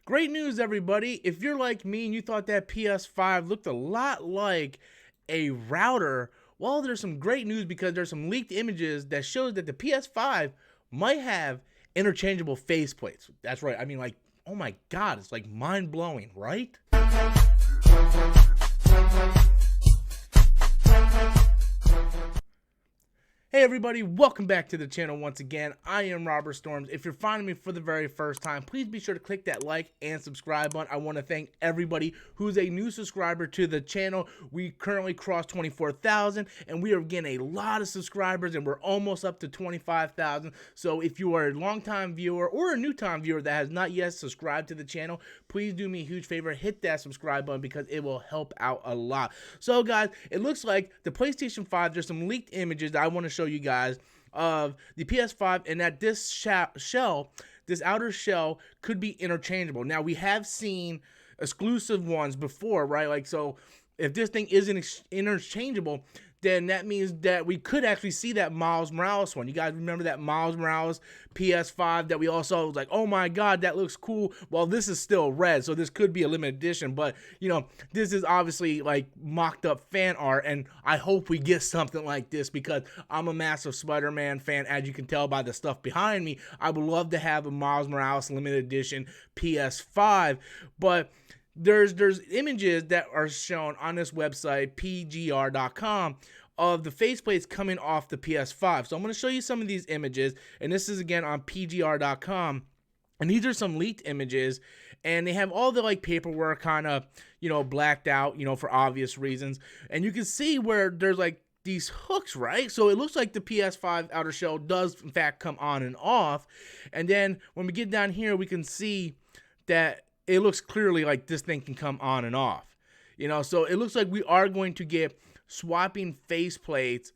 Great news, everybody. If you're like me and you thought that PS5 looked a lot like a router, well, there's some great news because there's some leaked images that shows that the PS5 might have interchangeable faceplates. That's right. I mean, like, oh my God, it's like mind-blowing, right? Hey everybody, welcome back to the channel once again. I am Robert Storms. If you're finding me for the very first time, please be sure to click that like and subscribe button. I want to thank everybody who's a new subscriber to the channel. We currently crossed 24,000 and we are getting a lot of subscribers and we're almost up to 25,000. So if you are a longtime viewer or a new time viewer that has not yet subscribed to the channel, please do me a huge favor, hit that subscribe button because it will help out a lot. So guys, it looks like the PlayStation 5, there's some leaked images that I want to show you guys of the PS5 and that this this outer shell could be interchangeable. Now we have seen exclusive ones before, right? Like, so if this thing isn't interchangeable, then that means that we could actually see that Miles Morales one. You guys remember that Miles Morales PS5 that we all saw? It was like, oh my God, that looks cool. Well, this is still red, so this could be a limited edition, but you know, this is obviously like mocked up fan art, and I hope we get something like this because I'm a massive Spider-Man fan, as you can tell by the stuff behind me. I would love to have a Miles Morales limited edition PS5, but there's images that are shown on this website, pgr.com, of the faceplates coming off the PS5. So I'm going to show you some of these images, and this is again on pgr.com. And these are some leaked images, and they have all the like paperwork kind of, blacked out, for obvious reasons. And you can see where there's like these hooks, right? So it looks like the PS5 outer shell does in fact come on and off. And then when we get down here, we can see that it looks clearly like this thing can come on and off, so it looks like we are going to get swapping faceplates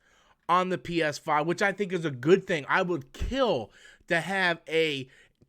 on the PS5, which I think is a good thing. I would kill to have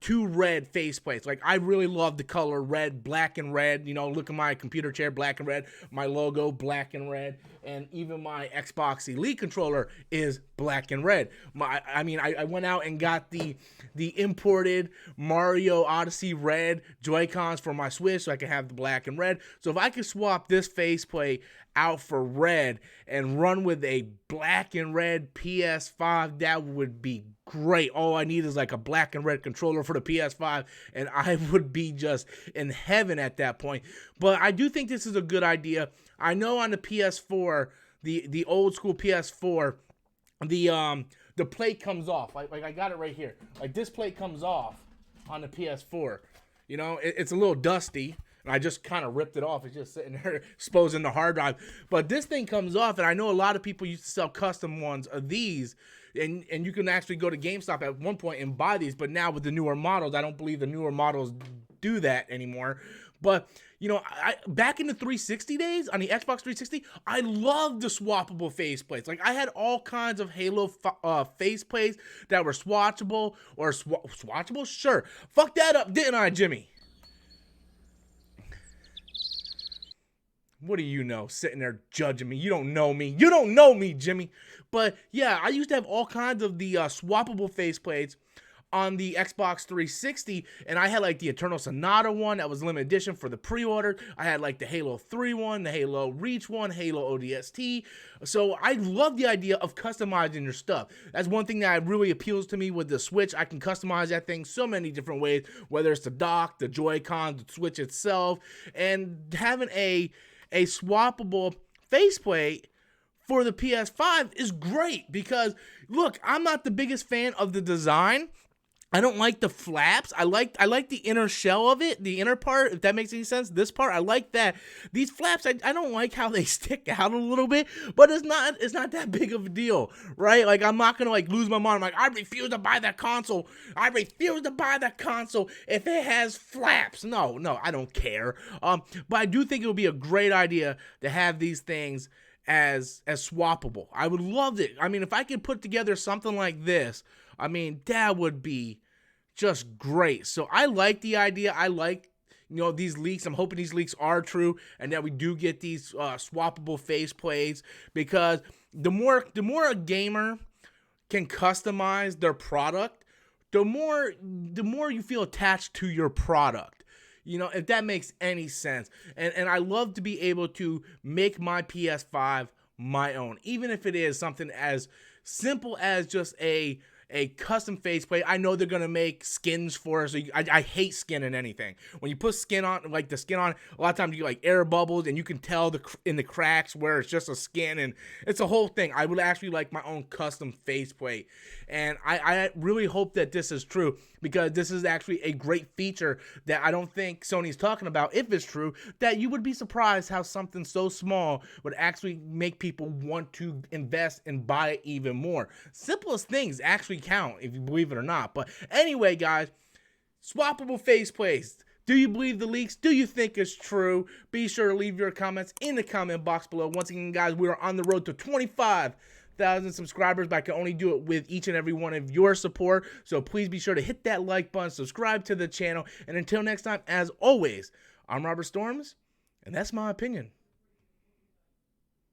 two red faceplates. Like, I really love the color red, black and red. Look at my computer chair, black and red. My logo, black and red. And even my Xbox Elite controller is black and red. I went out and got the imported Mario Odyssey red Joy-Cons for my Switch so I can have the black and red. So if I could swap this faceplate out for red and run with a black and red PS5, that would be great. All I need is like a black and red controller for the PS5 and I would be just in heaven at that point. But I do think this is a good idea. I know on the PS4, the old school PS4, the plate comes off. Like I got it right here. Like, this plate comes off on the PS4. It's a little dusty. And I just kind of ripped it off. It's just sitting there exposing the hard drive. But this thing comes off, and I know a lot of people used to sell custom ones of these, and you can actually go to GameStop at one point and buy these. But now with the newer models, I don't believe the newer models do that anymore. But, back in the 360 days, on the Xbox 360, I loved the swappable faceplates. Like, I had all kinds of Halo faceplates that were swatchable, or swatchable? Sure. Fuck that up, didn't I, Jimmy? What do you know? Sitting there judging me. You don't know me. You don't know me, Jimmy. But yeah, I used to have all kinds of the swappable faceplates on the Xbox 360, and I had like the Eternal Sonata one that was limited edition for the pre-order. I had like the Halo 3 one, the Halo Reach one, Halo ODST. So I love the idea of customizing your stuff. That's one thing that really appeals to me with the Switch. I can customize that thing so many different ways, whether it's the dock, the Joy-Con, the Switch itself, and having a swappable faceplate for the PS5 is great because, look, I'm not the biggest fan of the design. I don't like the flaps. I like the inner shell of it, the inner part, if that makes any sense. This part, I like that. These flaps, I don't like how they stick out a little bit, but it's not that big of a deal, right? Like, I'm not gonna like lose my mind. I'm like, I refuse to buy that console. I refuse to buy that console if it has flaps. No, I don't care. But I do think it would be a great idea to have these things as swappable. I would love it. I mean, if I could put together something like this, I mean, that would be just great. So I like the idea. I like, these leaks. I'm hoping these leaks are true and that we do get these swappable faceplates, because the more a gamer can customize their product, the more you feel attached to your product. You know, if that makes any sense. And I love to be able to make my PS5 my own, even if it is something as simple as just a custom faceplate. I know they're gonna make skins for us. So I hate skin in anything. When you put skin on, like the skin on, a lot of times you get like air bubbles, and you can tell in the cracks where it's just a skin, and it's a whole thing. I would actually like my own custom faceplate, and I really hope that this is true, because this is actually a great feature that I don't think Sony's talking about. If it's true, that you would be surprised how something so small would actually make people want to invest and buy it even more. Simplest things actually count, if you believe it or not. But anyway, guys, swappable faceplates. Do you believe the leaks? Do you think it's true? Be sure to leave your comments in the comment box below. Once again, guys, we are on the road to 25,000 subscribers, but I can only do it with each and every one of your support. So please be sure to hit that like button, subscribe to the channel, and until next time, as always, I'm Robert Storms, and that's my opinion.